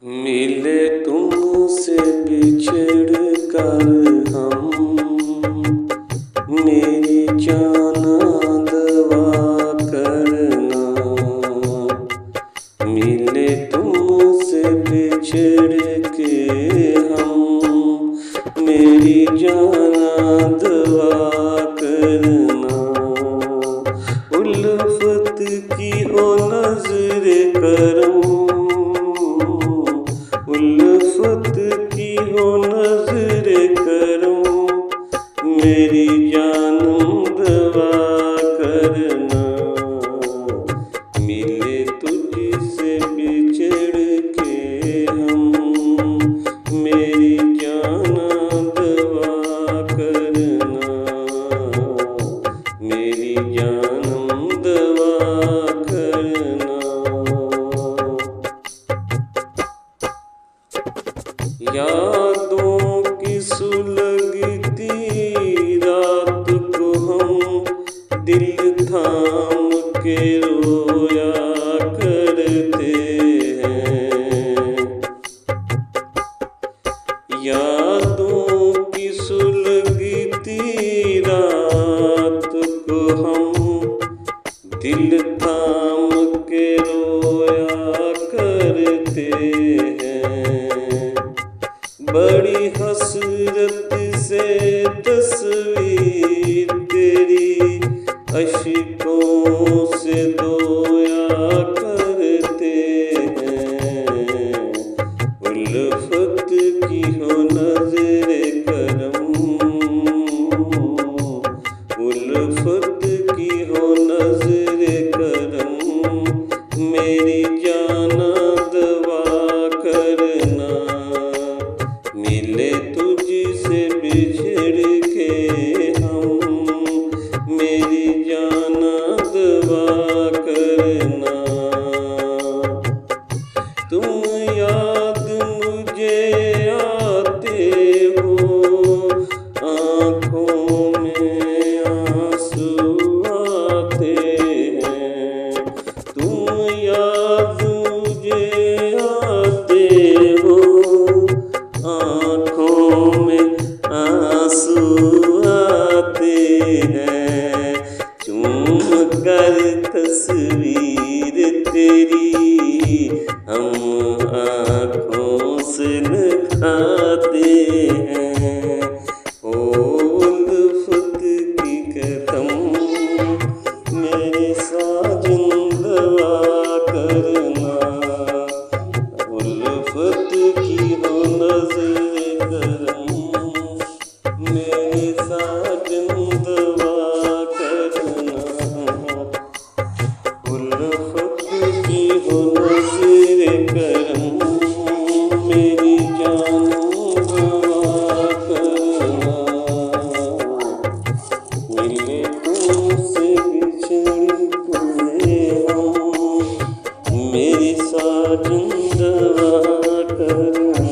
मिले तुमसे बिछड़ कर हम, मेरी जाना दवा करना। मिले तुमसे बिछड़ के हम, मेरी जाना दवा करना। उल्फत की ओ नज़्र करम, उल्फत की हो नज़्र करम, मेरी जानम दवा करना। मिले तुझसे बिछड़ के हम, मेरी जाना दवा करना। मेरी जानम दवा करना। यादों की सुलगती रात को हम दिल थाम के रोया करते हैं। यादों की सुलगती रात को हम दिल थाम के रोया करते हैं। बड़ी हसरत से तस्वीर तेरी अश्कों से धोया करते हैं। उल्फत की हो नज़्र करम, उल्फत की हो नज़्र करम, मेरी जाना दवा करना। मिले तुझसे बिछड़ के हम, मेरी जाना दवा करना। तुम याद मुझे आते हो, आँखों में आंसू आते हैं। तुम याद मुझे आते हो, आँखों में आंसू आते हैं। चूम कर तस्वीर तेरी हम आँखों से दिखाते हैं। ओ उल्फत की कसम, मेरे साजन दवा करना। उल्फत की हो नज़्र करम, मेरे साजन दवा करना। उल्फत की हो नज़्र करम, मेरी जानम दवा करना। मिले तुमसे बिछड़ के हम, मेरी साजन दवा करना।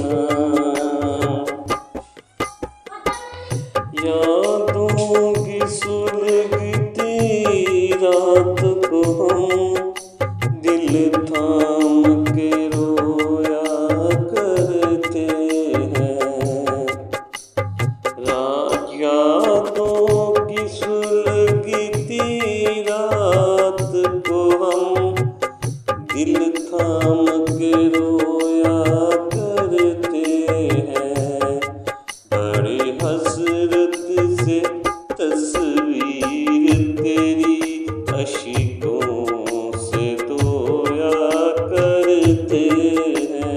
यादों की सुलगती रात को हम दिल थाम के रोया करते हैं। यादों की सुलगती रात को हम दिल थाम के रोया करते हैं। बड़ी हसरत से तस्वीर तेरी अश्कों से धोया करते हैं।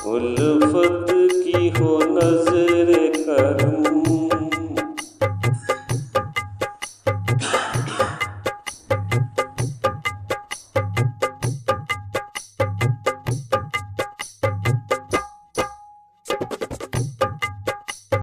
उल्फत